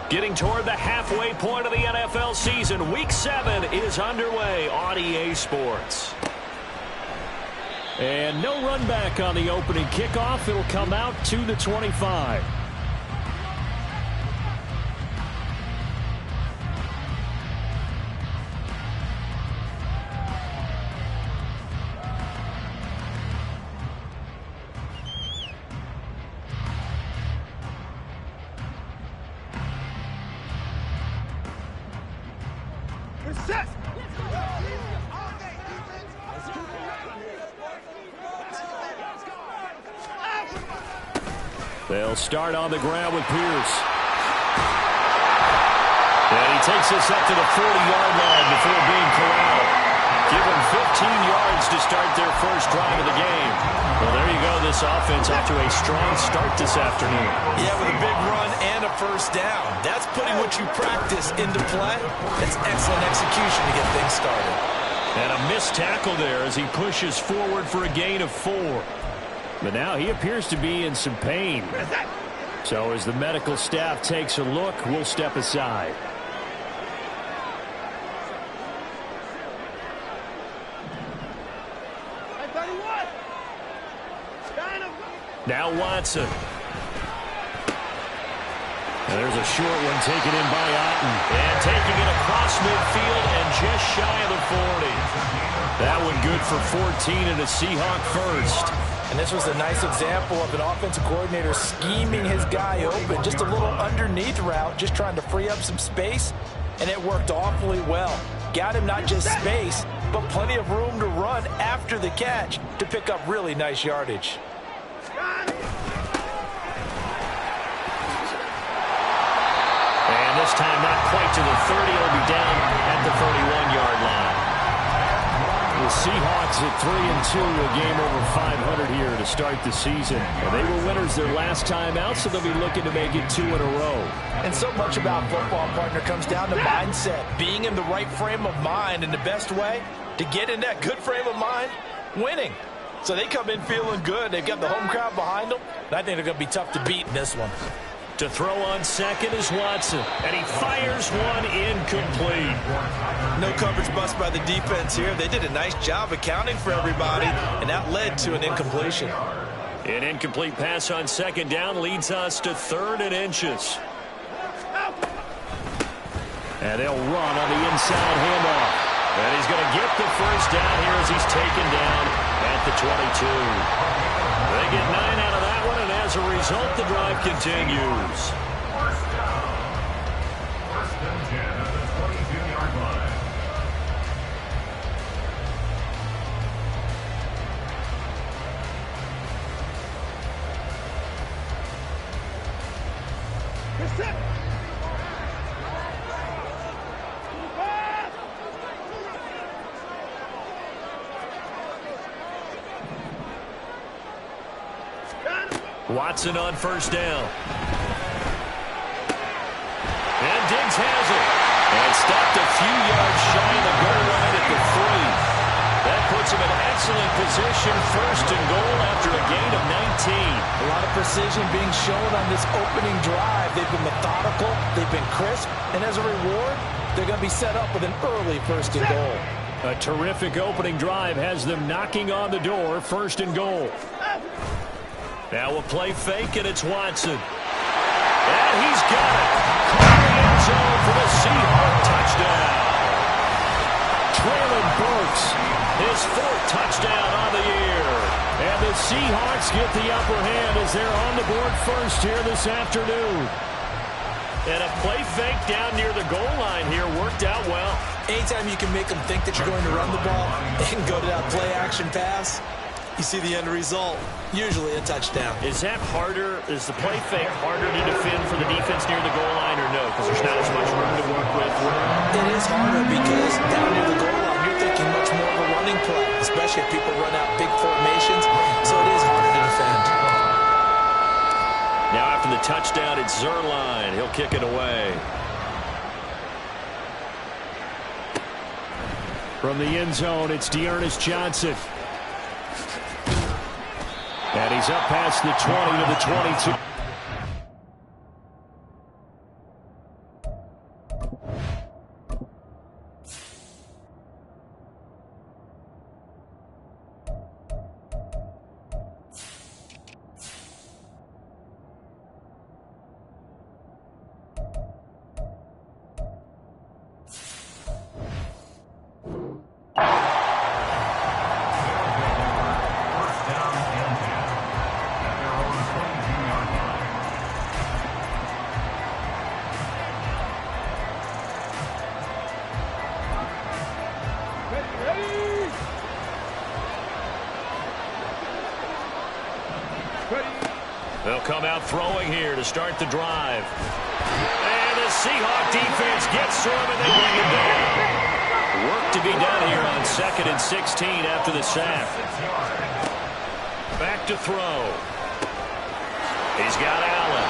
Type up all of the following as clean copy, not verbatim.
Getting toward the halfway point of the NFL season. Week 7 is underway on EA Sports. And no run back on the opening kickoff. It'll come out to the 25. They'll start on the ground with Pierce. And he takes us up to the 40-yard line before being corralled. Give them 15 yards to start their first drive of the game. Well, there you go. This offense off to a strong start this afternoon. Yeah, with a big run and a first down. That's putting what you practice into play. That's excellent execution to get things started. And a missed tackle there as he pushes forward for a gain of 4. But now he appears to be in some pain. So as the medical staff takes a look, we'll step aside. Now Watson. And there's a short one taken in by Otten. And taking it across midfield and just shy of the 40. That one good for 14 and a Seahawk first. And this was a nice example of an offensive coordinator scheming his guy open. Just a little underneath route, just trying to free up some space. And it worked awfully well. Got him not just space, but plenty of room to run after the catch to pick up really nice yardage. And this time not quite to the 30. It'll be down at the 31-yard line. The Seahawks at 3-2, a game over 500 here to start the season. And they were winners their last time out, so they'll be looking to make it 2 in a row. And so much about football, partner, comes down to mindset. Being in the right frame of mind, and the best way to get in that good frame of mind, winning. So they come in feeling good. They've got the home crowd behind them. And I think they're going to be tough to beat in this one. To throw on second is Watson, and he fires one incomplete. No coverage bust by the defense here. They did a nice job accounting for everybody, and that led to an incompletion. An incomplete pass on second down leads us to 3rd and inches. And they'll run on the inside handoff. And he's going to get the first down here as he's taken down at the 22. They get 9 out of that one, and as a result, the drive continues. Watson on first down. And Diggs has it. And stopped a few yards shy of the goal line at the 3. That puts him in excellent position, 1st and goal after a gain of 19. A lot of precision being shown on this opening drive. They've been methodical, they've been crisp, and as a reward, they're going to be set up with an early 1st and goal. A terrific opening drive has them knocking on the door, 1st and goal. Now a play fake, and it's Watson. And he's got it. Caught in the end zone for the Seahawk touchdown. Traylon Burks, his 4th touchdown on the year. And the Seahawks get the upper hand as they're on the board first here this afternoon. And a play fake down near the goal line here worked out well. Anytime you can make them think that you're going to run the ball and go to that play-action pass, you see the end result, usually a touchdown. Is that harder? Is the play fake harder to defend for the defense near the goal line or no? Because there's not as much room to work with. It is harder because down near the goal line, you're thinking much more of a running play, especially if people run out big formations. So it is harder to defend. Now after the touchdown, it's Zerline. He'll kick it away. From the end zone, it's Dearness Johnson. And he's up past the 20 to the 22. They'll come out throwing here to start the drive. And the Seahawk defense gets to him and they bring him down. Work to be done here on 2nd and 16 after the sack. Back to throw. He's got Allen.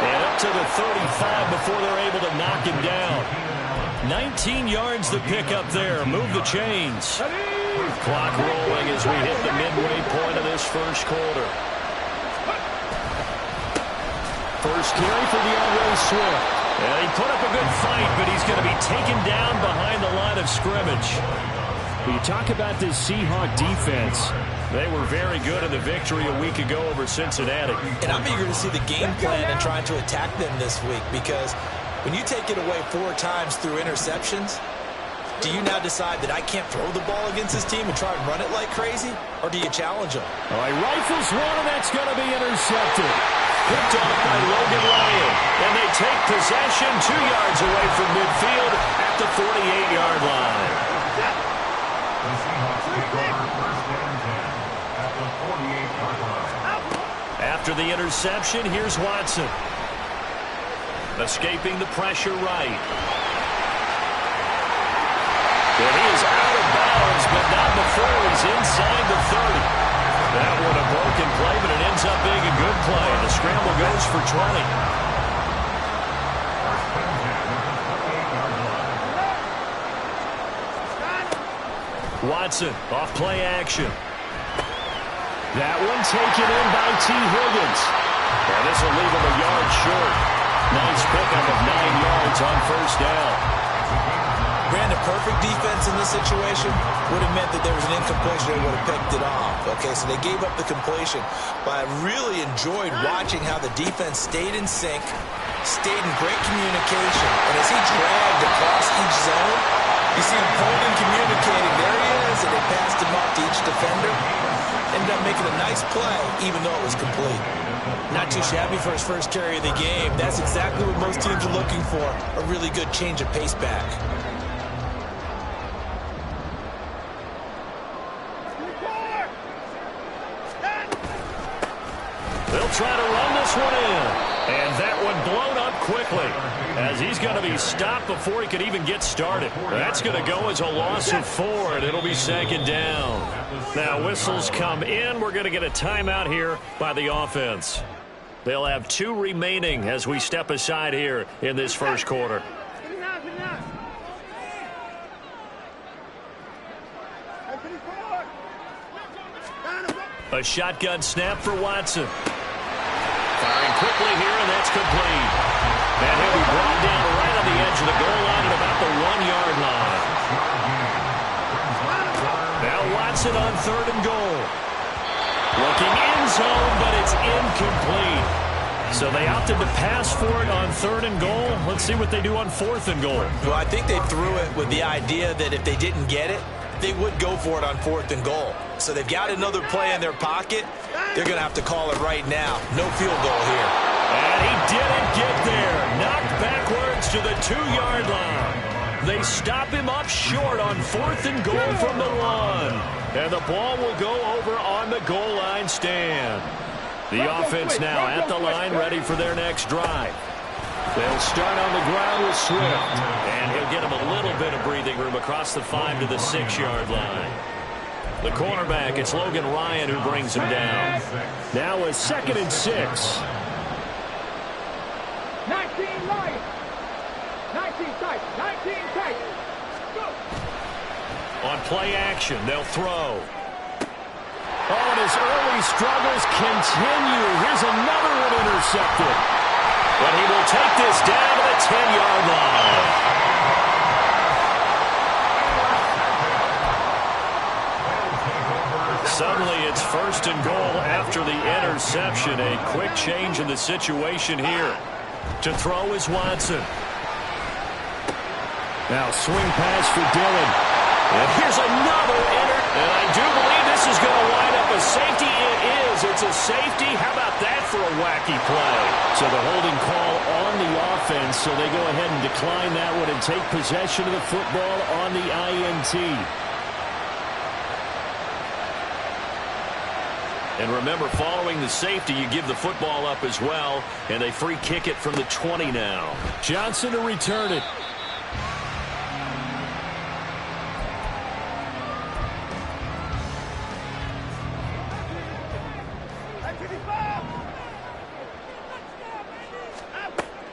And up to the 35 before they're able to knock him down. 19 yards the pick up there. Move the chains. Clock rolling as we hit the midway point of this first quarter. First carry for DeAndre Swift. And he put up a good fight, but he's going to be taken down behind the line of scrimmage. When you talk about this Seahawk defense, they were very good in the victory a week ago over Cincinnati. And I'm eager to see the game plan and trying to attack them this week, because when you take it away 4 times through interceptions, do you now decide that I can't throw the ball against this team and try and run it like crazy? Or do you challenge them? All right, rifles one, and that's going to be intercepted. Picked off by Logan Ryan. And they take possession 2 yards away from midfield at the 48-yard line. The Seahawks take over 1st and 10 at the 48-yard line. After the interception, here's Watson. Escaping the pressure right. And he is out of bounds, but not before he's inside the 30. That one a broken play, but it ends up being a good play. The scramble goes for 20. Watson off play action. That one taken in by T. Higgins. And this will leave him a yard short. Nice pickup of 9 yards on first down. Brandon, perfect defense in this situation would have meant that there was an incompletion. They would have picked it off. Okay, so they gave up the completion. But I really enjoyed watching how the defense stayed in sync, stayed in great communication. And as he dragged across each zone, you see him holding, communicating. There he is, and they passed him up to each defender. Ended up making a nice play, even though it was complete. Not too shabby for his first carry of the game. That's exactly what most teams are looking for, a really good change of pace back. They'll try to run this one in. And that one blown up quickly as he's going to be stopped before he could even get started. That's going to go as a loss of 4, and it'll be 2nd down. Now whistles come in. We're going to get a timeout here by the offense. They'll have 2 remaining as we step aside here in this first quarter. A shotgun snap for Watson. Firing quickly here, and that's complete. And he'll be brought down right on the edge of the goal line at about the 1-yard line. Now Watson on 3rd and goal. Looking end zone, but it's incomplete. So they opted to pass for it on 3rd and goal. Let's see what they do on 4th and goal. Well, I think they threw it with the idea that if they didn't get it, they would go for it on 4th and goal. So they've got another play in their pocket. They're going to have to call it right now. No field goal here. And he didn't get there. Knocked backwards to the 2-yard line. They stop him up short on 4th and goal from the 1. And the ball will go over on the goal line stand. The offense now at the line, ready for their next drive. They'll start on the ground with Swift. And he'll get him a little bit of breathing room across the 5 to the 6-yard line. The cornerback, it's Logan Ryan who brings him down. Now a 2nd and 6. 19 light. 19 tight. 19 tight. Go. On play action, they'll throw. Oh, and his early struggles continue. Here's another one intercepted. But he will take this down to the 10-yard line. first and goal after the interception. A quick change in the situation here. To throw is Watson. Now swing pass for Dillon. And here's another and I do believe this is going to wind up a safety. It is. It's a safety. How about that for a wacky play? So the holding call on the offense, so they go ahead and decline that one and take possession of the football on the INT. And remember, following the safety, you give the football up as well, and they free kick it from the 20 now. Johnson to return it.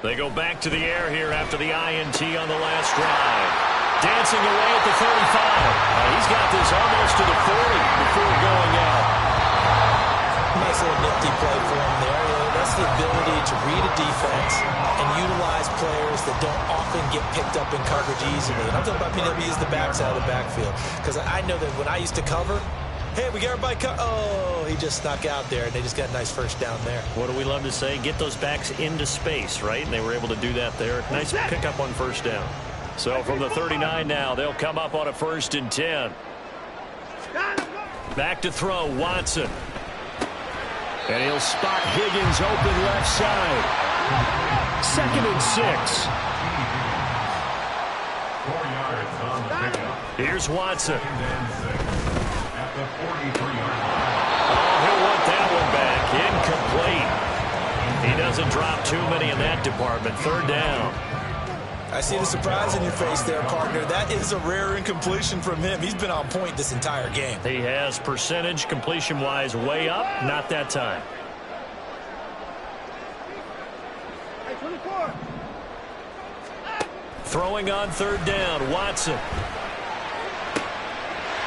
They go back to the air here after the INT on the last drive. Dancing away at the 35. He's got this almost to the 40 before going out. Nice little nifty play for him there. That's the ability to read a defense and utilize players that don't often get picked up in coverage easily. And I'm talking about being able to use the backside of the backfield. Because I know that when I used to cover, hey, we got everybody oh, he just snuck out there, and they just got a nice first down there. What do we love to say? Get those backs into space, right? And they were able to do that there. Nice pickup on first down. So from the 39 now, they'll come up on a 1st and 10. Back to throw, Watson. And he'll spot Higgins open left side. 2nd and 6. 4 yards on the pickup. Here's Watson. At the 43-yard line. Oh, he'll want that one back. Incomplete. He doesn't drop too many in that department. 3rd down. I see the surprise in your face there, partner. That is a rare incompletion from him. He's been on point this entire game. He has percentage completion-wise way up. Not that time. Throwing on 3rd down, Watson.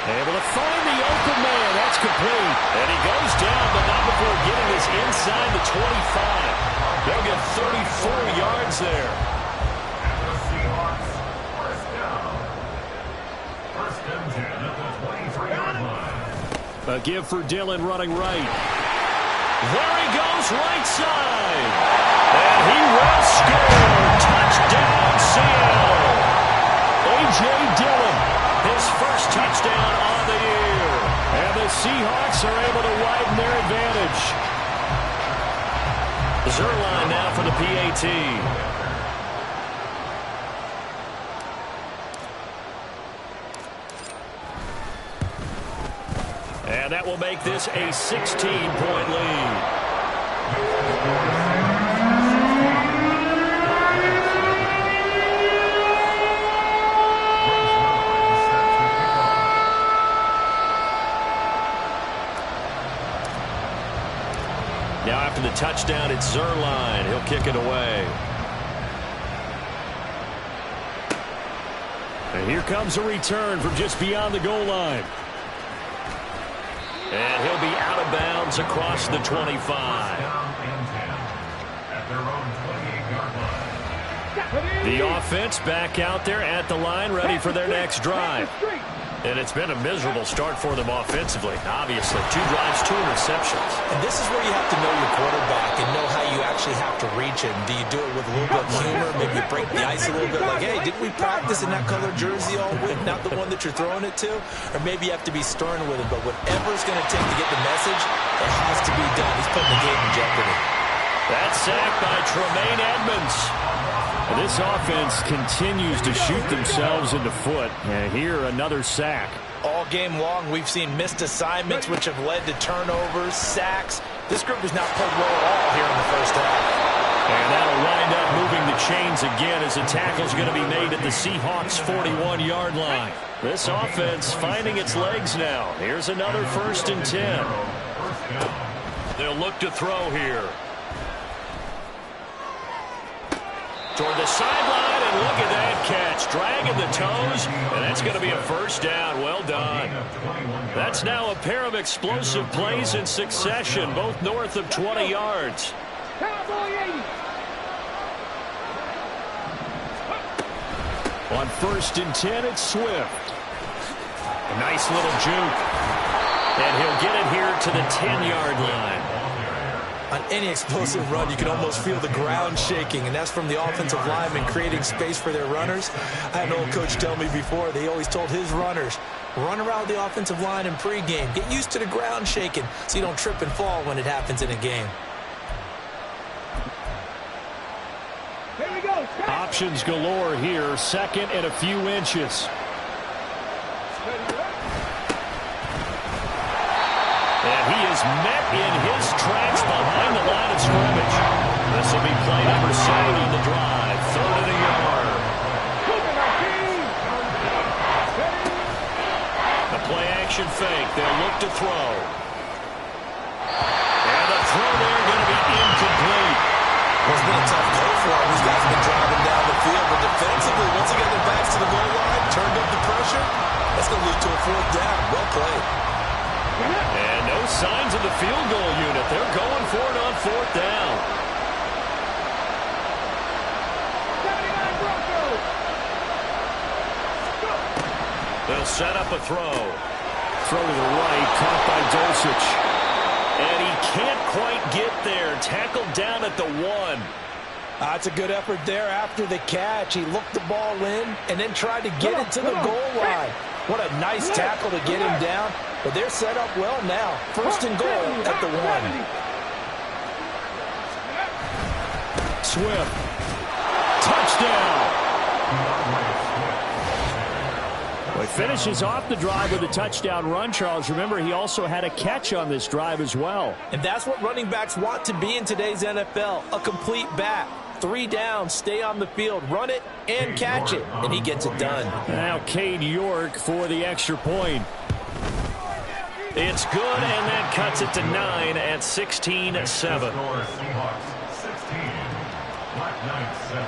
Able to find the open man. That's complete. And he goes down, but not before getting this inside the 25. They'll get 34 yards there. The Seahawks, 1st down. 1st and 10 at the 23-yard line. A give for Dillon running right. There he goes, right side. And he will score. Touchdown, Seattle. A.J. Dillon, his first touchdown on the year. And the Seahawks are able to widen their advantage. Zerline now for the PAT. And that will make this a 16-point lead. Now after the touchdown, it's Zerline. He'll kick it away. And here comes a return from just beyond the goal line. And he'll be out of bounds across the 25. At their own 28-yard line. The offense back out there at the line, ready for their next drive. And it's been a miserable start for them offensively. Obviously, 2 drives, 2 interceptions. And this is where you have to know your quarterback and know how you actually have to reach him. Do you do it with a little bit of humor? Maybe you break the ice a little bit like, hey, didn't we practice in that colored jersey all week, not the one that you're throwing it to? Or maybe you have to be stern with him. But whatever it's going to take to get the message, it has to be done. He's putting the game in jeopardy. That sack by Tremaine Edmonds. And this offense continues to shoot themselves in the foot. And here, another sack. All game long, we've seen missed assignments, which have led to turnovers, sacks. This group has not played well at all here in the first half. And that'll wind up moving the chains again as a tackle's going to be made at the Seahawks' 41-yard line. This offense finding its legs now. Here's another 1st and 10. They'll look to throw here. Toward the sideline, and look at that catch. Dragging the toes, and that's going to be a 1st down. Well done. That's now a pair of explosive plays in succession, both north of 20 yards. On 1st and 10, it's Swift. A nice little juke. And he'll get it here to the 10-yard line. On any explosive run, you can almost feel the ground shaking, and that's from the offensive linemen creating space for their runners. I had an old coach tell me before, they always told his runners, run around the offensive line in pregame. Get used to the ground shaking so you don't trip and fall when it happens in a game. Here we go. Options galore here. Second and a few inches. And he is met in his tracks behind the line of scrimmage. This will be play number 7 on the drive. 3rd and a yard. The play action fake. They'll look to throw. And the throw there going to be incomplete. Well, it's been a tough go for him. These guys have been driving down the field, but defensively, once again, their backs to the goal line, turned up the pressure. That's going to lead to a 4th down. Well played. And no signs of the field goal unit. They're going for it on 4th down. 79 Broncos. They'll set up a throw. Throw to the right, caught by Dosich. And he can't quite get there. Tackled down at the 1. That's a good effort there after the catch. He looked the ball in and then tried to get it to the goal line. What a nice tackle to get him down. But they're set up well now. 1st and goal at the 1. Swift. Touchdown. Well, he finishes off the drive with a touchdown run, Charles. Remember, he also had a catch on this drive as well. And that's what running backs want to be in today's NFL. A complete back. 3 down, stay on the field, run it, and catch it. And he gets it done. Now Cade York for the extra point. It's good, and that cuts it to 9 at 16-7. Seahawks 16, Black Knights 7.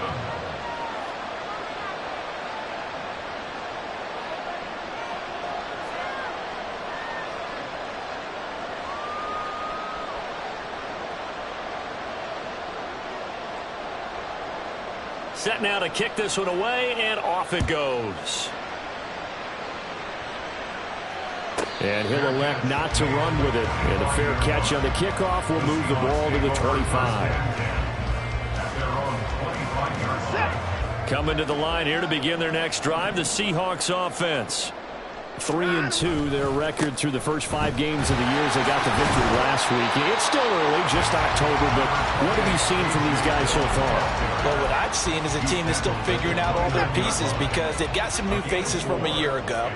Set now to kick this one away, and off it goes. And he'll elect not to run with it. And a fair catch on the kickoff will move the ball to the 25. Coming to the line here to begin their next drive, the Seahawks offense. 3-2, their record through the first 5 games of the year as they got the victory last week. It's still early, just October, but what have you seen from these guys so far? Well, what I've seen is a team that's still figuring out all their pieces because they've got some new faces from a year ago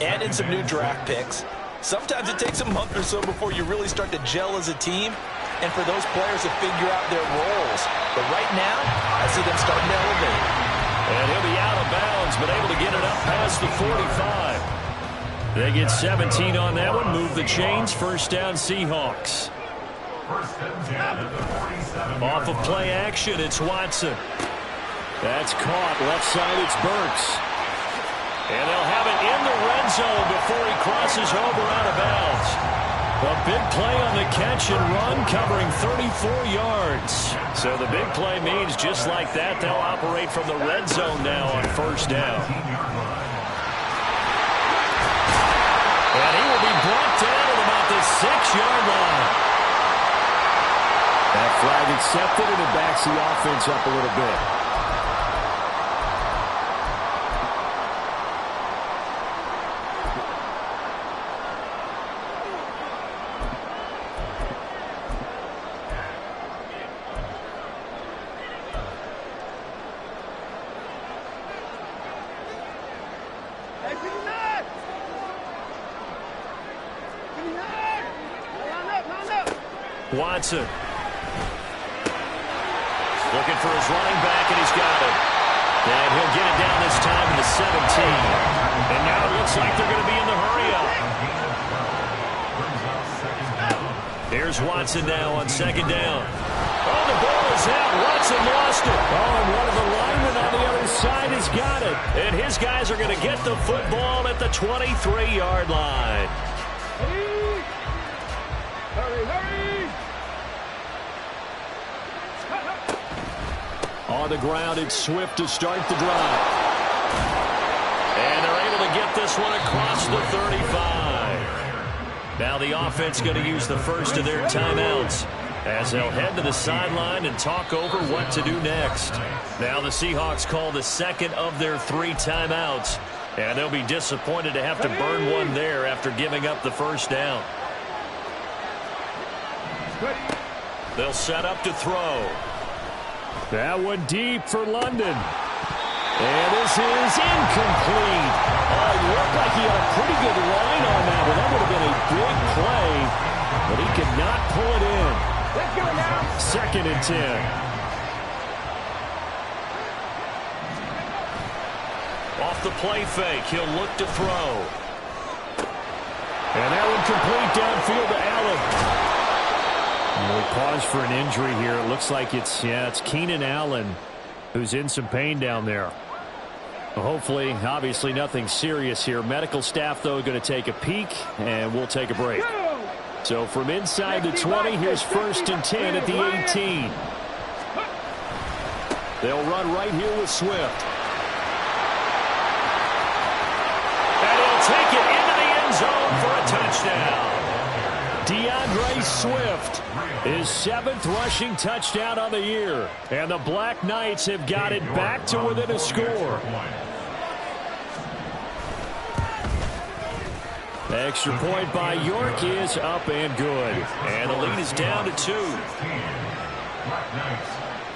and in some new draft picks. Sometimes it takes a month or so before you really start to gel as a team and for those players to figure out their roles. But right now, I see them starting to elevate. And he'll be out of bounds, but able to get it up past the 45. They get 17 on that one. Move the chains. 1st down, Seahawks. Off of play action, it's Watson. That's caught. Left side, it's Burks. And they'll have it in the red zone before he crosses over out of bounds. A big play on the catch and run, covering 34 yards. So the big play means just like that, they'll operate from the red zone now on 1st down. And he will be brought down at about the 6-yard line. That flag accepted, and it backs the offense up a little bit. Watson. Looking for his running back, and he's got it. And he'll get it down this time in the 17. And now it looks like they're going to be in the hurry-up. Here's Watson now on 2nd down. Oh, the ball is out. Watson lost it. Oh, and one of the linemen on the other side has got it. And his guys are going to get the football at the 23-yard line. Hurry, hurry! On the ground, it's Swift to start the drive. And they're able to get this one across the 35. Now the offense going to use the first of their timeouts as they'll head to the sideline and talk over what to do next. Now the Seahawks call the second of their 3 timeouts, and they'll be disappointed to have to burn one there after giving up the first down. They'll set up to throw. That one deep for London. And this is incomplete. It looked like he had a pretty good line on that one. That would have been a big play, but he could not pull it in. Let's go now. 2nd and 10. Off the play fake, he'll look to throw. And that one complete downfield to Allen. And we pause for an injury here. It looks like it's Keenan Allen who's in some pain down there. Well, hopefully, obviously nothing serious here. Medical staff, though, going to take a peek, and we'll take a break. So from inside the 20, here's 1st and 10 at the 18. They'll run right here with Swift. And he'll take it into the end zone for a touchdown. DeAndre Swift, his 7th rushing touchdown on the year. And the Black Knights have got it back to within a score. The extra point by York is up and good. And the lead is down to 2. Black Knights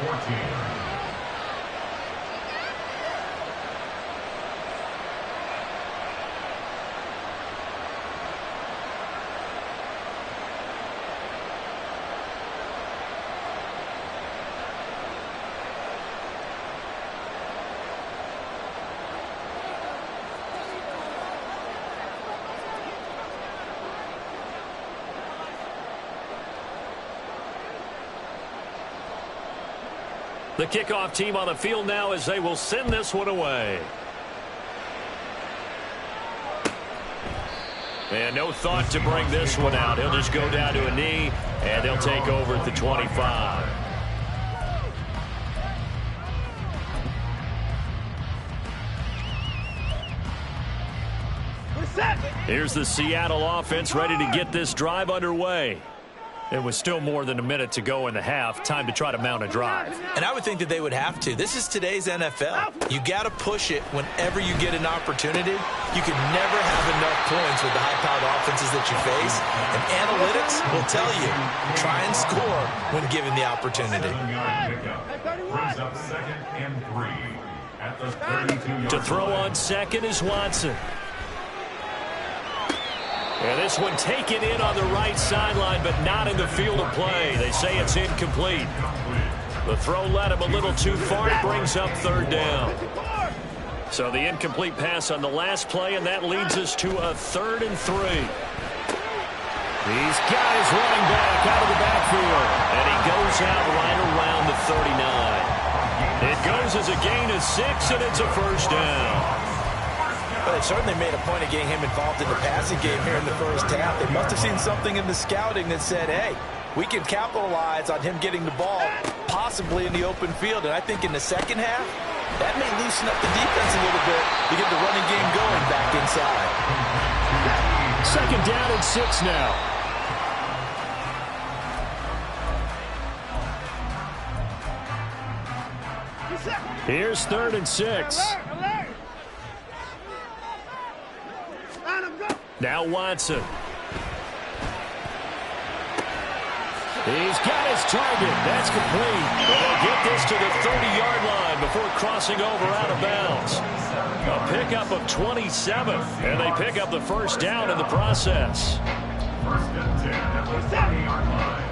14. The kickoff team on the field now as they will send this one away. And no thought to bring this one out. He'll just go down to a knee, and they'll take over at the 25. Here's the Seattle offense ready to get this drive underway. It was still more than a minute to go in the half. Time to try to mount a drive. And I would think that they would have to. This is today's NFL. You got to push it whenever you get an opportunity. You can never have enough points with the high-powered offenses that you face. And analytics will tell you, try and score when given the opportunity. Brings up 2nd and 3 at the 32-yard To throw on second is Watson. And this one taken in on the right sideline, but not in the field of play. They say it's incomplete. The throw led him a little too far. It brings up 3rd down. So the incomplete pass on the last play, and that leads us to a 3rd and 3. He's got his running back out of the backfield, and he goes out right around the 39. It goes as a gain of 6, and it's a 1st down. But they certainly made a point of getting him involved in the passing game here in the first half. They must have seen something in the scouting that said, hey, we can capitalize on him getting the ball possibly in the open field. And I think in the second half, that may loosen up the defense a little bit to get the running game going back inside. 2nd down and 6 now. Here's 3rd and 6. Now Watson. He's got his target. That's complete. And they'll get this to the 30-yard line before crossing over out of bounds. A pickup of 27, and they pick up the 1st down in the process. 1st and 10 at the 30-yard line.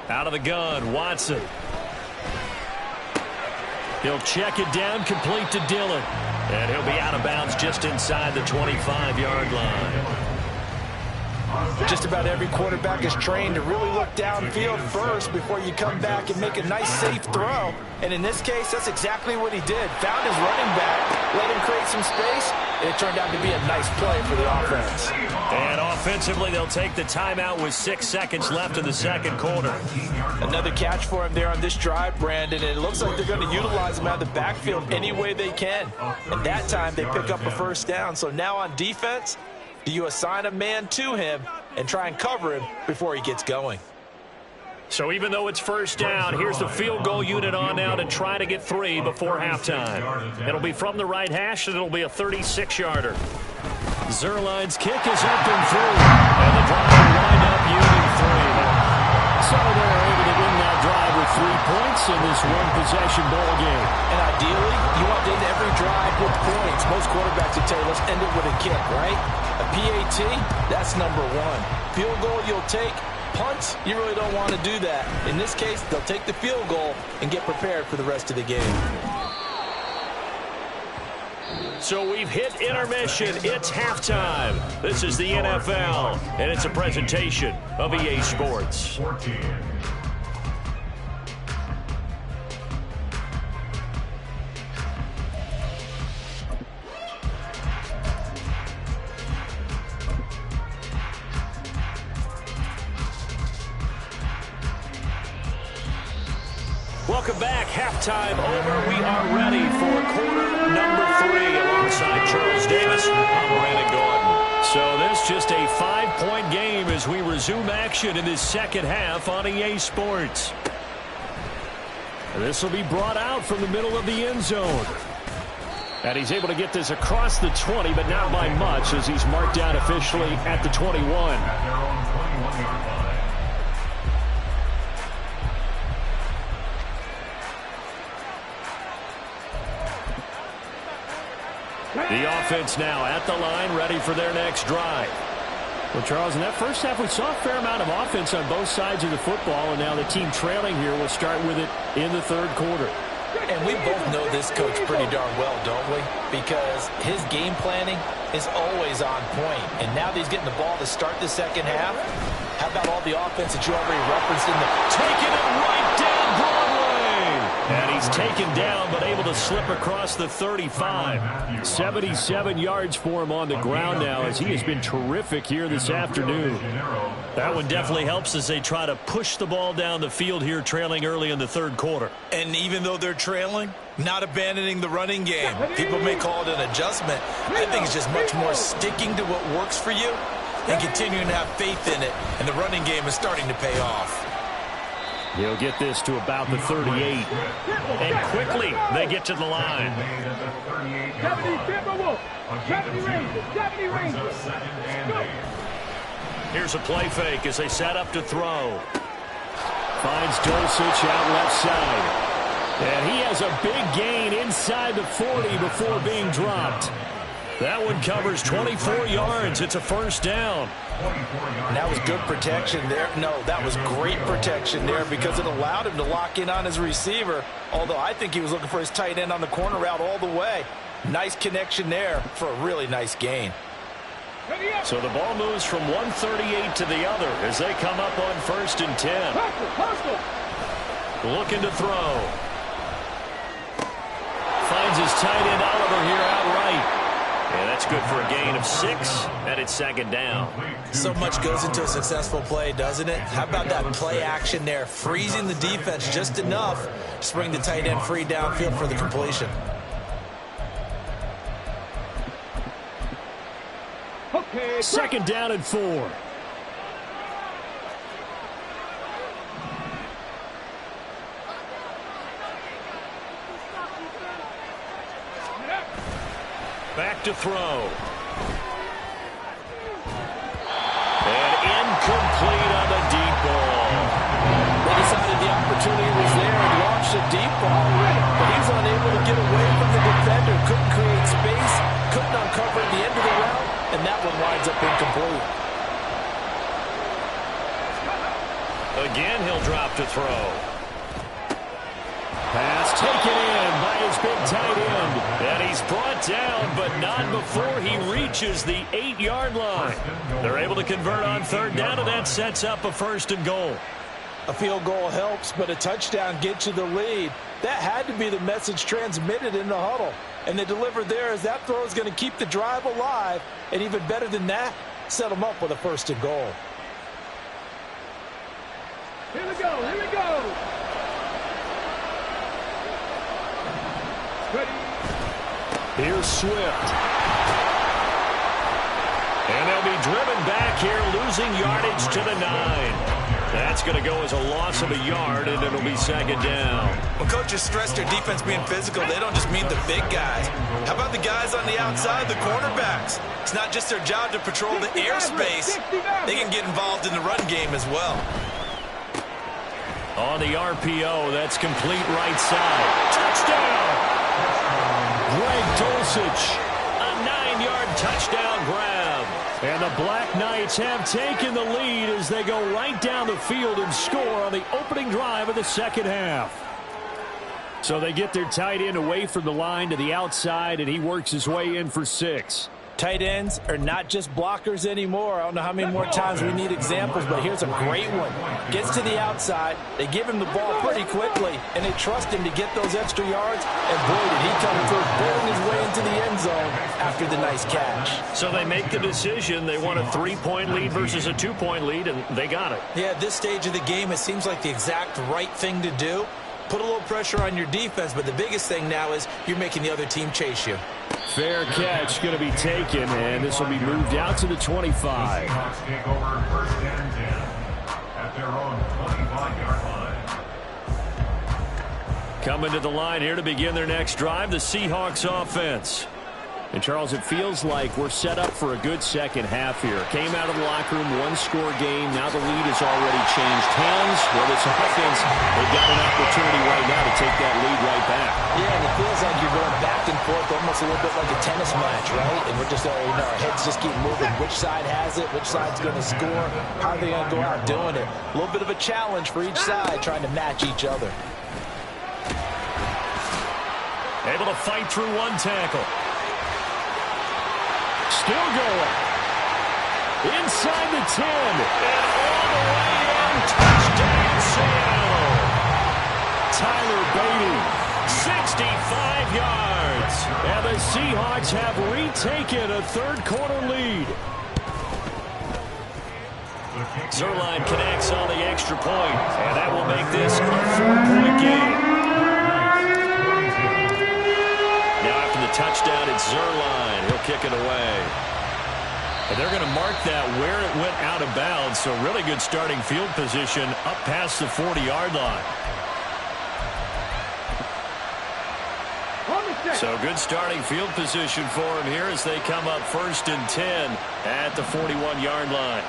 Out of the gun, Watson. He'll check it down, complete to Dillon. And he'll be out of bounds just inside the 25-yard line. Just about every quarterback is trained to really look downfield first before you come back and make a nice, safe throw. And in this case, that's exactly what he did. Found his running back, let him create some space, It turned out to be a nice play for the offense. And offensively, they'll take the timeout with 6 seconds left in the second quarter. Another catch for him there on this drive, Brandon, and it looks like they're going to utilize him out of the backfield any way they can. And that time, they pick up a first down. So now on defense, do you assign a man to him and try and cover him before he gets going? So even though it's first down, here's the field goal unit on now to try to get 3 before halftime. It'll be from the right hash, and it'll be a 36-yarder. Zerline's kick is up and through, and the drive will wind up yielding 3. So they're able to win that drive with 3 points in this one-possession ball game. And ideally, you want to end every drive with points. Most quarterbacks would tell you, let's end it with a kick, right? A PAT, that's number 1. Field goal you'll take. Punts, you really don't want to do that. In this case, they'll take the field goal and get prepared for the rest of the game. So we've hit intermission. It's halftime. This is the NFL, and it's a presentation of EA Sports. 14. Welcome back. Halftime over. We are ready for quarter number 3 alongside Charles Davis. I'm Brandon Gordon. So this just a 5-point game as we resume action in this second half on EA Sports. This will be brought out from the middle of the end zone. And he's able to get this across the 20, but not by much as he's marked out officially at the 21. At their own 21-yard line. The offense now at the line, ready for their next drive. Well, Charles, in that first half, we saw a fair amount of offense on both sides of the football, and now the team trailing here will start with it in the third quarter. And we both know this coach pretty darn well, don't we? Because his game planning is always on point. And now that he's getting the ball to start the second half, how about all the offense that you already referenced in the... Taking it right down Broadway! And he's taken down, but able to slip across the 35. 77 yards for him on the ground now, as he has been terrific here this afternoon. That one definitely helps as they try to push the ball down the field here, trailing early in the third quarter. And even though they're trailing, not abandoning the running game. People may call it an adjustment. I think it's just much more sticking to what works for you and continuing to have faith in it. And the running game is starting to pay off. He'll get this to about the 38. And quickly, they get to the line. 70 range. Here's a play fake as they set up to throw. Finds Dulcich out left side. And he has a big gain inside the 40 before being dropped. That one covers 24 yards. It's a first down. And that was good protection there. No, that was great protection there because it allowed him to lock in on his receiver, although I think he was looking for his tight end on the corner route all the way. Nice connection there for a really nice gain. So the ball moves from 138 to the other as they come up on 1st and 10. Looking to throw. Finds his tight end Oliver here outright. And that's good for a gain of 6, and it's second down. So much goes into a successful play, doesn't it? How about that play action there? Freezing the defense just enough to bring the tight end free downfield for the completion. Okay, second down and 4. Back to throw. And incomplete on the deep ball. They decided the opportunity was there and launched a deep ball, but he's unable to get away from the defender. Couldn't create space, couldn't uncover at the end of the route, and that one winds up incomplete. Again, he'll drop to throw. Pass taken in by his big tight end. And he's brought down, but not before he reaches the 8-yard line. They're able to convert on third down, and that sets up a 1st and goal. A field goal helps, but a touchdown gets you the lead. That had to be the message transmitted in the huddle. And they delivered there as that throw is going to keep the drive alive. And even better than that, set them up with a 1st and goal. Here we go, here we go. Ready. Here's Swift. And they'll be driven back here, losing yardage to the 9. That's going to go as a loss of a yard, and it'll be 2nd down. When coaches stress their defense being physical, they don't just mean the big guys. How about the guys on the outside, the cornerbacks? It's not just their job to patrol the airspace. They can get involved in the run game as well. On the RPO, that's complete right side. Touchdown! Greg Dulcich, a 9-yard touchdown grab. And the Black Knights have taken the lead as they go right down the field and score on the opening drive of the 2nd half. So they get their tight end away from the line to the outside, and he works his way in for 6. Tight ends are not just blockers anymore. I don't know how many more times we need examples, but here's a great one. Gets to the outside, they give him the ball pretty quickly, and they trust him to get those extra yards, and boy, did he come through, barreling his way into the end zone after the nice catch. So they make the decision. They want a 3-point lead versus a 2-point lead, and they got it. Yeah, at this stage of the game, it seems like the exact right thing to do. Put a little pressure on your defense, but the biggest thing now is you're making the other team chase you. Fair catch going to be taken, and this will be moved out to the 25. Seahawks take over 1st and 10 at their own 25-yard line. Coming to the line here to begin their next drive, the Seahawks offense. And, Charles, it feels like we're set up for a good 2nd half here. Came out of the locker room, 1-score game. Now the lead has already changed hands. Well, this offense, they've got an opportunity right now to take that lead right back. Yeah, and it feels like you're going back and forth almost a little bit like a tennis match, right? And we're just, our heads just keep moving. Which side has it? Which side's going to score? How are they going to go out doing it? A little bit of a challenge for each side trying to match each other. Able to fight through one tackle. Still going. Inside the 10. And all the way in. Touchdown, Seattle. Tyler Beatty, 65 yards. And the Seahawks have retaken a 3rd-quarter lead. Zerline connects on the extra point, and that will make this a 4-point game. Now after the touchdown, it's Zerline. He'll kick it away. And they're going to mark that where it went out of bounds, so really good starting field position up past the 40-yard line. So good starting field position for him here as they come up 1st and 10 at the 41-yard line.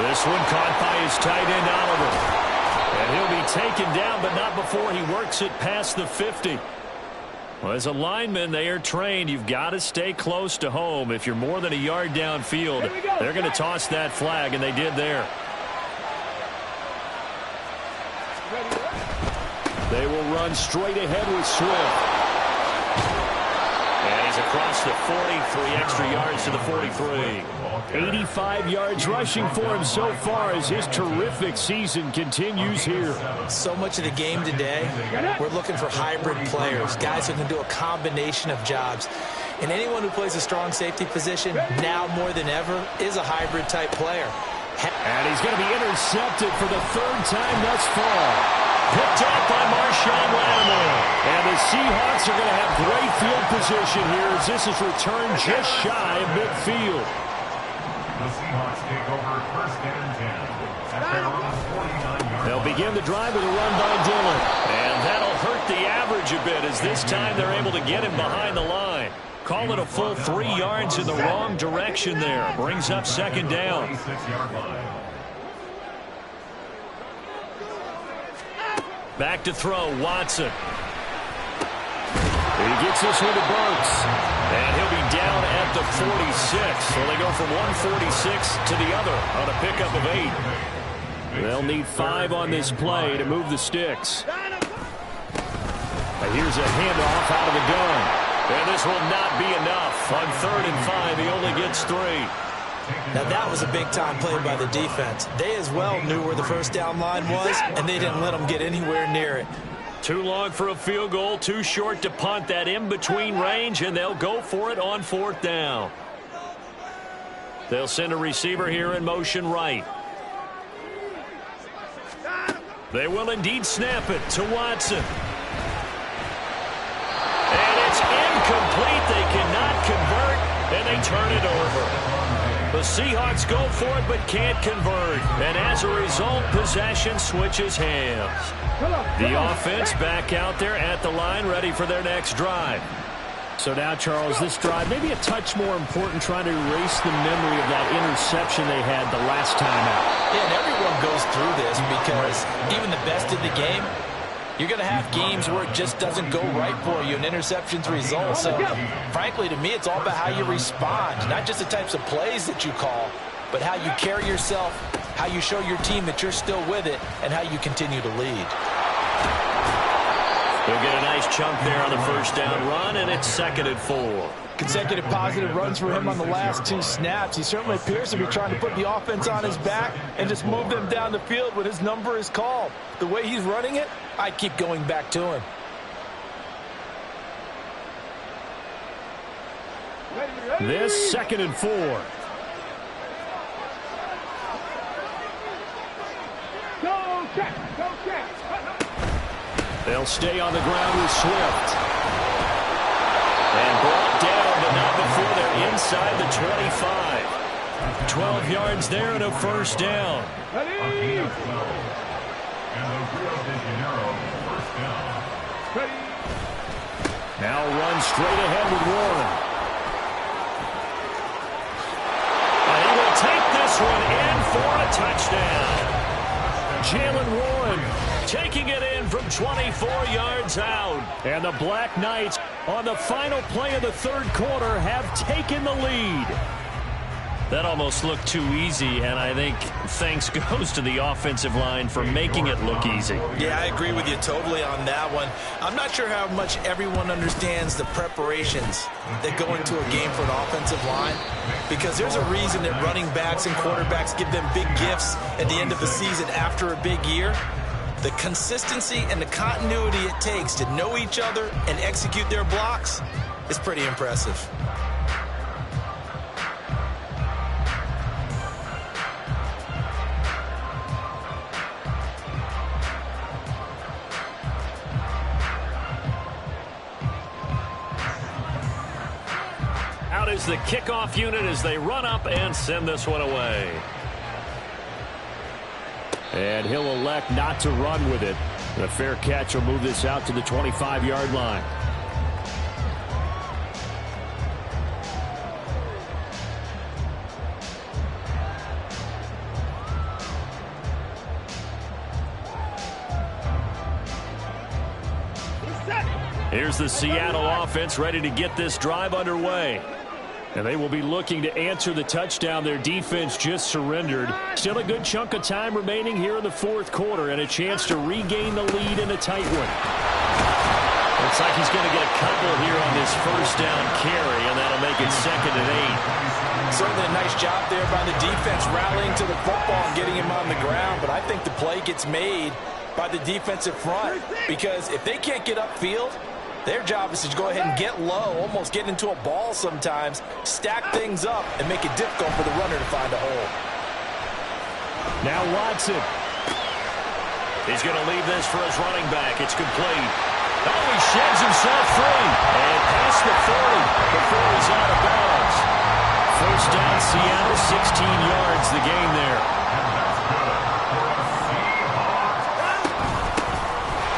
This one caught by his tight end, Oliver. And he'll be taken down, but not before he works it past the 50. Well, as a lineman, they are trained. You've got to stay close to home. If you're more than a yard downfield, they're going to toss that flag, and they did there. They will run straight ahead with Swift. And he's across the 40, 3 extra yards to the 43. 85 yards rushing for him so far as his terrific season continues here. So much of the game today, we're looking for hybrid players, guys who can do a combination of jobs. And anyone who plays a strong safety position, now more than ever, is a hybrid type player. And he's going to be intercepted for the 3rd time thus far. Picked up by Marshawn Lattimore. And the Seahawks are going to have great field position here as this is returned just shy of midfield. The Seahawks take over 1st and 10 at their own 49-yard. They'll begin the drive with a run by Dillon. And that'll hurt the average a bit as this time they're able to get him behind the line. Call it a full 3 yards in the wrong direction there. Brings up 2nd down. 46-yard line. Back to throw, Watson. He gets this one to Burks. And he'll be down at the 46. So they go from 146 to the other on a pickup of 8. They'll need 5 on this play to move the sticks. And here's a handoff out of the gun. And this will not be enough. On 3rd and 5, he only gets 3. Now that was a big-time play by the defense. They as well knew where the first down line was, and they didn't let them get anywhere near it. Too long for a field goal, too short to punt. That in-between range, and they'll go for it on 4th down. They'll send a receiver here in motion right. They will indeed snap it to Watson. And it's incomplete. They cannot convert, and they turn it over. The Seahawks go for it but can't convert. And as a result, possession switches hands. The offense back out there at the line, ready for their next drive. So now, Charles, this drive maybe a touch more important, trying to erase the memory of that interception they had the last time out. Yeah, and everyone goes through this because even the best in the game, you're going to have games where it just doesn't go right for you, and interceptions result. So, frankly, to me, it's all about how you respond, not just the types of plays that you call, but how you carry yourself, how you show your team that you're still with it, and how you continue to lead. They'll get a nice chunk there on the first down run, and it's 2nd and 4. Consecutive positive runs for him on the last 2 snaps. He certainly appears to be trying to put the offense on his back and just move them down the field when his number is called. The way he's running it, I keep going back to him. This 2nd and 4. Go check, go check. They'll stay on the ground with Swift. And brought down, but not before they're inside the 25. 12 yards there and a first down. Ready? And the Rio de Janeiro first down. Ready? Now run straight ahead with Warren. And he will take this one in for a touchdown. Jalen Warren taking it in from 24 yards out. And the Black Knights, on the final play of the 3rd quarter, have taken the lead. That almost looked too easy, and I think thanks goes to the offensive line for making it look easy. Yeah, I agree with you totally on that one. I'm not sure how much everyone understands the preparations that go into a game for an offensive line, because there's a reason that running backs and quarterbacks give them big gifts at the end of the season after a big year. The consistency and the continuity it takes to know each other and execute their blocks is pretty impressive. Out is the kickoff unit as they run up and send this one away. And he'll elect not to run with it. And a fair catch will move this out to the 25-yard line. Here's the Seattle offense ready to get this drive underway. And they will be looking to answer the touchdown their defense just surrendered. Still a good chunk of time remaining here in the 4th quarter and a chance to regain the lead in a tight one. Looks like he's going to get a couple here on this first down carry, and that'll make it 2nd and 8. Certainly a nice job there by the defense rallying to the football and getting him on the ground, but I think the play gets made by the defensive front, because if they can't get upfield, their job is to go ahead and get low, almost get into a ball sometimes, stack things up, and make it difficult for the runner to find a hole. Now Watson. He's going to leave this for his running back. It's complete. Oh, he sheds himself free. And past the 40 before he's out of bounds. First down, Seattle, 16 yards, the gain there.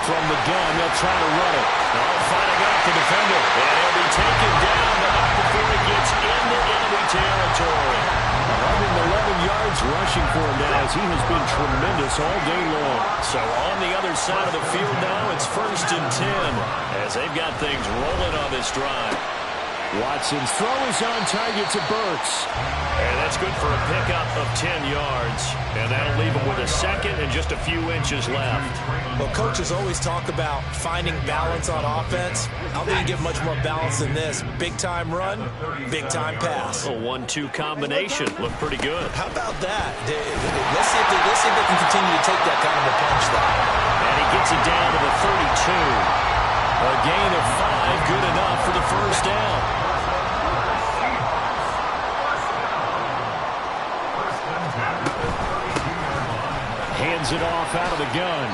From the gun, they'll try to run it. Finding out the defender. And he'll be taken down, but not before he gets into enemy territory. 111 yards rushing for him now, as he has been tremendous all day long. So on the other side of the field now, it's 1st and 10, as they've got things rolling on this drive. Watson's throw is on target to Burks. And that's That's good for a pickup of 10 yards. And that'll leave him with a second and just a few inches left. Well, coaches always talk about finding balance on offense. I don't think you get much more balance than this. Big-time run, big-time pass. A 1-2 combination. Looked pretty good. How about that? Let's see if they can continue to take that kind of a punch, though. And he gets it down to the 32. A gain of 5, good enough for the first down. Hands it off out of the gun.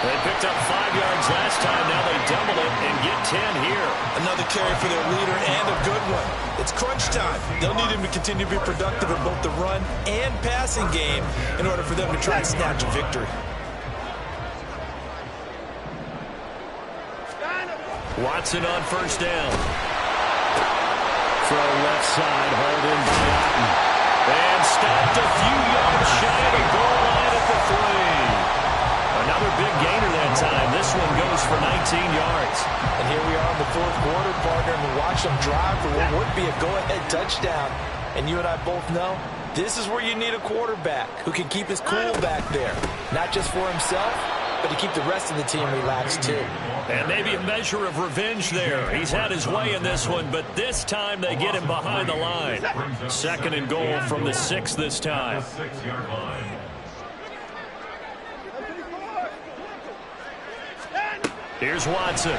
They picked up 5 yards last time. Now they double it and get 10 here. Another carry for their leader and a good one. It's crunch time. They'll need him to continue to be productive in both the run and passing game in order for them to try and snatch a victory. Watson on first down. Throw left side, hauled in by Otten. And stopped a few yards shy of the goal line at the 3. Another big gainer that time. This one goes for 19 yards. And here we are in the fourth quarter, partner, and we watch them drive for what would be a go-ahead touchdown. And you and I both know this is where you need a quarterback who can keep his cool back there. Not just for himself, but to keep the rest of the team relaxed too. And maybe a measure of revenge there. He's had his way in this one, but this time they get him behind the line. Second and goal from the 6 this time. Here's Watson.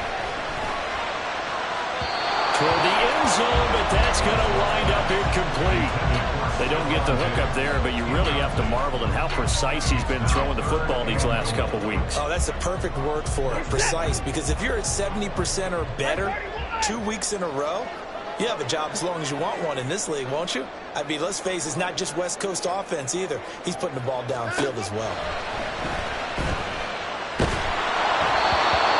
Toward the end zone, but that's going to wind up incomplete. They don't get the hook up there, but you really have to marvel at how precise he's been throwing the football these last couple weeks. Oh, that's a perfect word for it, precise, because if you're at 70% or better 2 weeks in a row, you have a job as long as you want one in this league, won't you? I mean, let's face it, it's not just West Coast offense either. He's putting the ball downfield as well.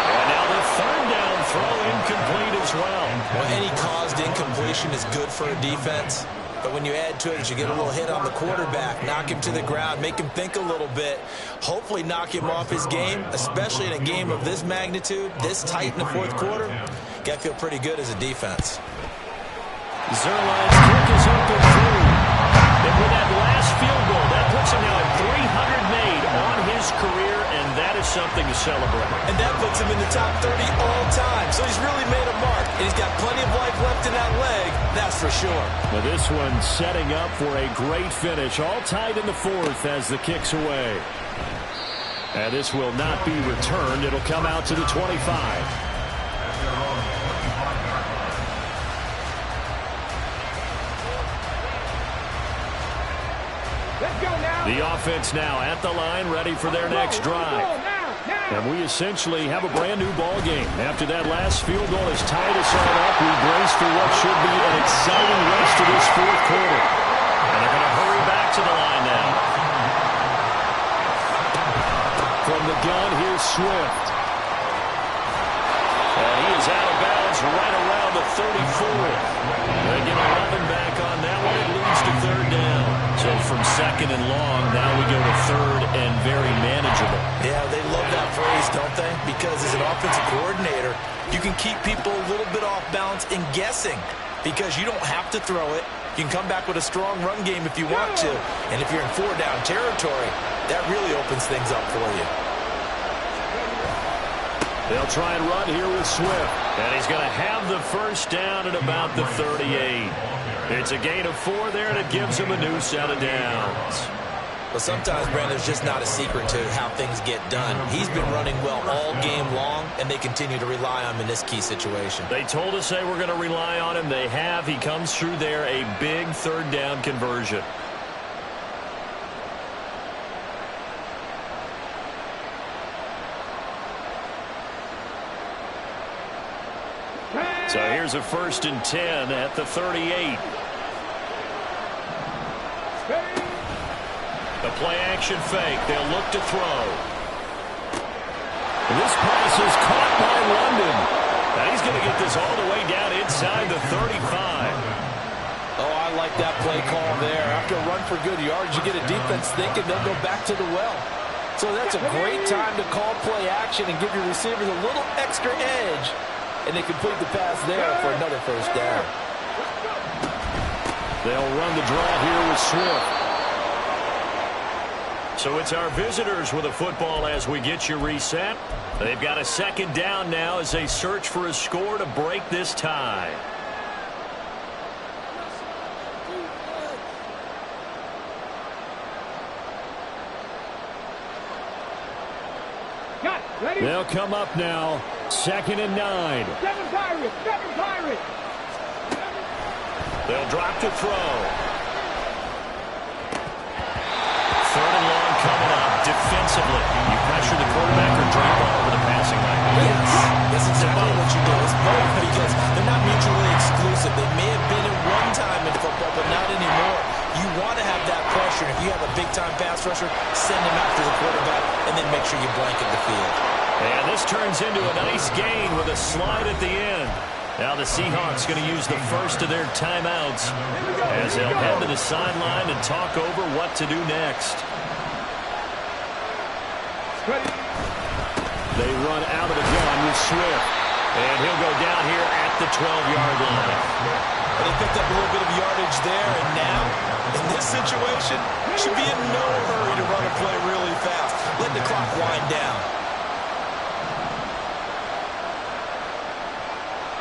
And now the third down throw incomplete as well. Well, any caused incompletion is good for a defense. But when you add to it, you get a little hit on the quarterback, knock him to the ground, make him think a little bit, hopefully knock him off his game, especially in a game of this magnitude, this tight in the fourth quarter. Got to feel pretty good as a defense. Zerline's kick is up and through. And with that last field goal, that puts him now at 300 made on his career, and that is something to celebrate. And that puts him in the top 30 all time. So he's really made a mark, and he's got plenty of life left in that leg, that's for sure. Now this one setting up for a great finish, all tied in the fourth as the kick's away. And this will not be returned. It'll come out to the 25. The offense now at the line, ready for their next drive. And we essentially have a brand new ball game. After that last field goal has tied us all up, we brace for what should be an exciting rest of this fourth quarter. And they're going to hurry back to the line now. From the gun, here's Swift. And he is out of bounds right around the 34. They get 11 back on that one. It leads to third down. So from second and long, now we go to third and very manageable. Yeah, they love that phrase, don't they? Because as an offensive coordinator, you can keep people a little bit off balance and guessing because you don't have to throw it. You can come back with a strong run game if you want to. And if you're in four-down territory, that really opens things up for you. They'll try and run here with Swift. And he's going to have the first down at about the 38. It's a gain of 4 there, and it gives him a new set of downs. Well, sometimes, Brandon, there's just not a secret to how things get done. He's been running well all game long, and they continue to rely on him in this key situation. They told us they were going to rely on him. They have. He comes through there, a big third down conversion. So here's a 1st and 10 at the 38. A play-action fake. They'll look to throw. This pass is caught by London. Now he's going to get this all the way down inside the 35. Oh, I like that play call there. After a run for good yards, you get a defense thinking they'll go back to the well. So that's a great time to call play action and give your receivers a little extra edge. And they complete the pass there for another first down. They'll run the draw here with Swift. So it's our visitors with a football as we get you reset. They've got a second down now as they search for a score to break this tie. Ready? They'll come up now. 2nd and 9. 7 Pirates. 7 Pirates. They'll drop to throw. 3rd and long coming up defensively. You pressure the quarterback or drop all over the passing lane. Yes, that's exactly what you do. It's both because they're not mutually exclusive. They may have been at one time in football, but not anymore. You want to have that pressure. If you have a big-time pass rusher, send him after the quarterback, and then make sure you blanket the field. And this turns into a nice gain with a slide at the end. Now the Seahawks going to use the first of their timeouts as they'll head to the sideline and talk over what to do next. They run out of the gun with Swift. And he'll go down here at the 12-yard line. Well, they picked up a little bit of yardage there, and now, in this situation, should be in no hurry to run a play really fast. Let the clock wind down.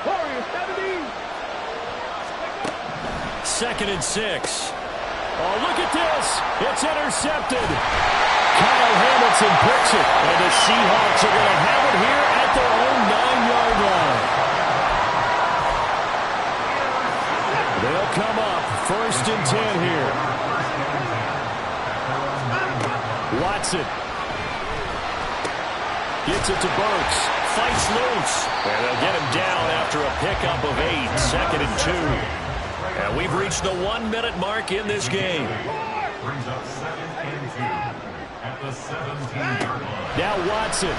Warriors 70. 2nd and 6. Oh, look at this. It's intercepted. Kyle Hamilton picks it, and the Seahawks are going to have it here at their own 9-yard line. They'll come up 1st and 10 here. Watson gets it to Burks, fights loose, and they'll get him down after a pickup of 8, 2nd and 2. And we've reached the 1-minute mark in this game. Brings up 2nd and 2 at the 17-yard line. Now Watson.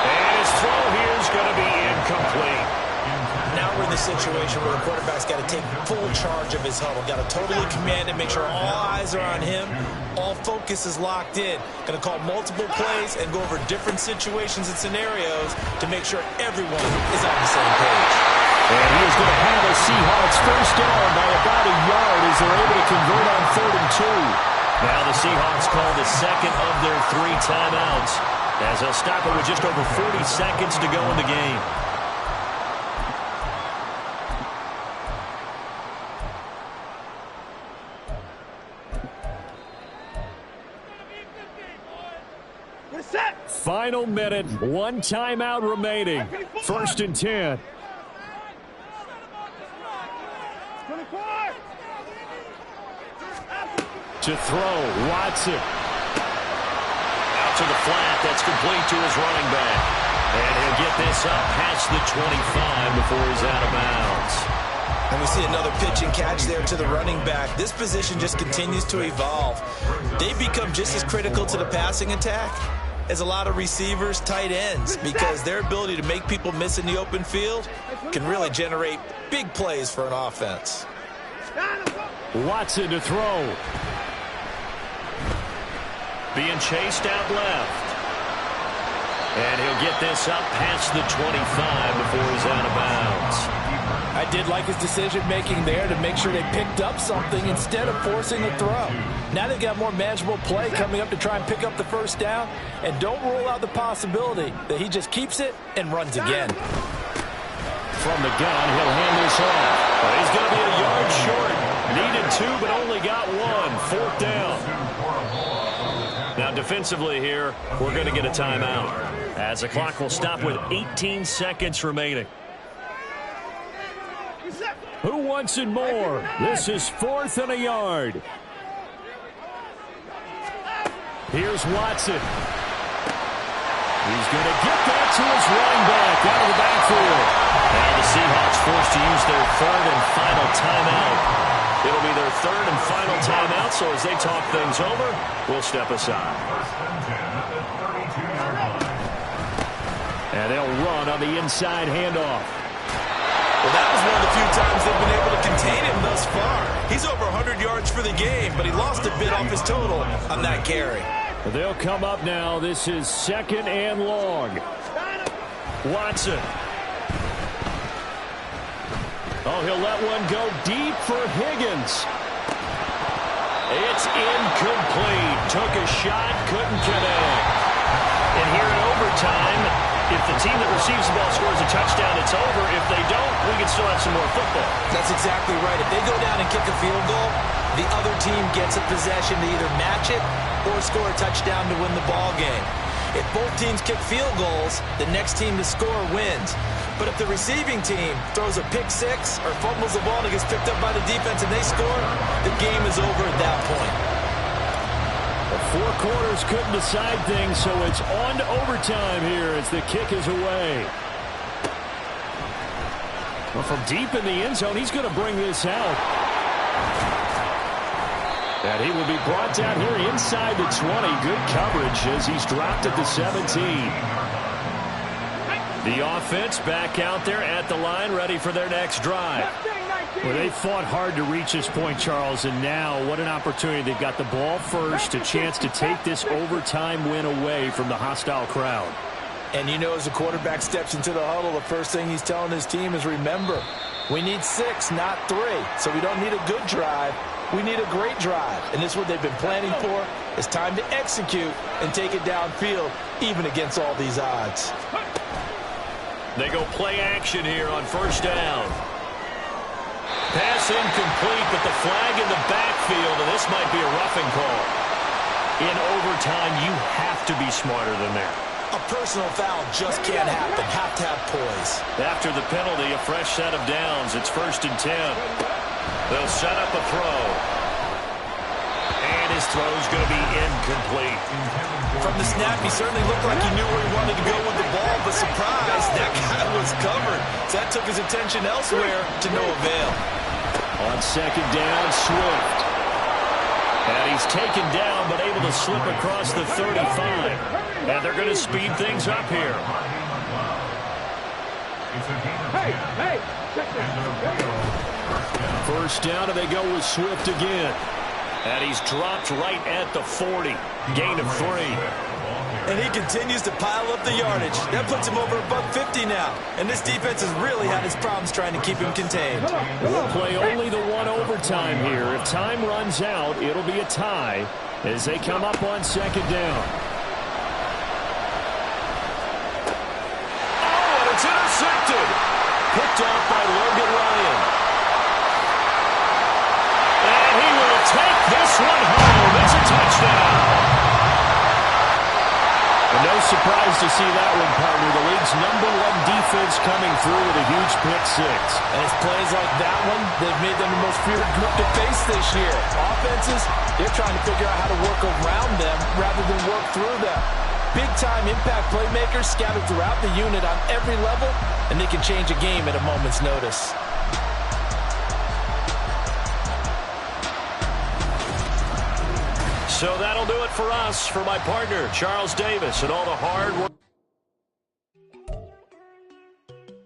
And his throw here is going to be incomplete. Now we're in the situation where the quarterback's got to take full charge of his huddle. Got to totally command it, make sure all eyes are on him. All focus is locked in. Going to call multiple plays and go over different situations and scenarios to make sure everyone is on the same page. And he is going to have a Seahawks first down by about a yard as they're able to convert on 3rd and 2. Now the Seahawks call the second of their 3 timeouts as they'll stop it with just over 40 seconds to go in the game. Final minute, 1 timeout remaining. 1st and 10. 24. To throw, Watson. Out to the flat, that's complete to his running back. And he'll get this up past the 25 before he's out of bounds. And we see another pitch and catch there to the running back. This position just continues to evolve. They become just as critical to the passing attack as a lot of receivers, tight ends, because their ability to make people miss in the open field can really generate big plays for an offense. Watson to throw. Being chased out left. And he'll get this up past the 25 before he's out of bounds. I did like his decision-making there to make sure they picked up something instead of forcing a throw. Now they've got more manageable play coming up to try and pick up the first down, and don't rule out the possibility that he just keeps it and runs again. From the gun, he'll hand this off. Well, he's going to be a yard short. Needed 2, but only got 1. 4th down. Now defensively here, we're going to get a timeout as the clock will stop with 18 seconds remaining. Who wants it more? This is 4th and a yard. Here's Watson. He's going to get that to his running back out of the backfield. Now the Seahawks forced to use their 3rd and final timeout. It'll be their 3rd and final timeout, so as they talk things over, we'll step aside. And they'll run on the inside handoff. Well, that was one of the few times they've been able to contain him thus far. He's over 100 yards for the game, but he lost a bit off his total on that carry. They'll come up now. This is 2nd and long. Watson. Oh, he'll let one go deep for Higgins. It's incomplete. Took a shot, couldn't connect. And here in overtime, if the team that receives the ball scores a touchdown, it's over. If they don't, we can still have some more football. That's exactly right. If they go down and kick a field goal, the other team gets a possession to either match it or score a touchdown to win the ball game. If both teams kick field goals, the next team to score wins. But if the receiving team throws a pick six or fumbles the ball and it gets picked up by the defense and they score, the game is over at that point. The 4 quarters couldn't decide things, so it's on to overtime here as the kick is away. Well, from deep in the end zone, he's going to bring this out. And he will be brought down here inside the 20. Good coverage as he's dropped at the 17. The offense back out there at the line, ready for their next drive. Well, they fought hard to reach this point, Charles, and now what an opportunity. They've got the ball first, a chance to take this overtime win away from the hostile crowd. And you know, as the quarterback steps into the huddle, the first thing he's telling his team is, remember, we need 6, not 3. So we don't need a good drive. We need a great drive. And this is what they've been planning for. It's time to execute and take it downfield, even against all these odds. They go play action here on first down. Pass incomplete, but the flag in the backfield, and this might be a roughing call. In overtime, you have to be smarter than that. A personal foul just can't happen. Have to have poise. After the penalty, a fresh set of downs. It's 1st and 10. They'll set up a throw. And his throw's going to be incomplete. From the snap, he certainly looked like he knew where he wanted to go with the ball, but surprise, that guy was covered. So that took his attention elsewhere to no avail. On 2nd down, Swift. And he's taken down, but able to slip across the 35. And they're going to speed things up here. Hey, First down, and they go with Swift again. And he's dropped right at the 40. Gain of 3. And he continues to pile up the yardage. That puts him over above 50 now. And this defense has really had its problems trying to keep him contained. We'll play only the 1 overtime here. If time runs out, it'll be a tie as they come up on 2nd down. Oh, and it's intercepted. Picked off by Logan Ryan. And he will take this one home. It's a touchdown. No surprise to see that one, partner. The league's #1 defense coming through with a huge pick 6. And it's plays like that one, they've made them the most feared group to face this year. Offenses, they're trying to figure out how to work around them rather than work through them. Big-time impact playmakers scattered throughout the unit on every level, and they can change a game at a moment's notice. So that'll do it for us. For my partner, Charles Davis, and all the hard work.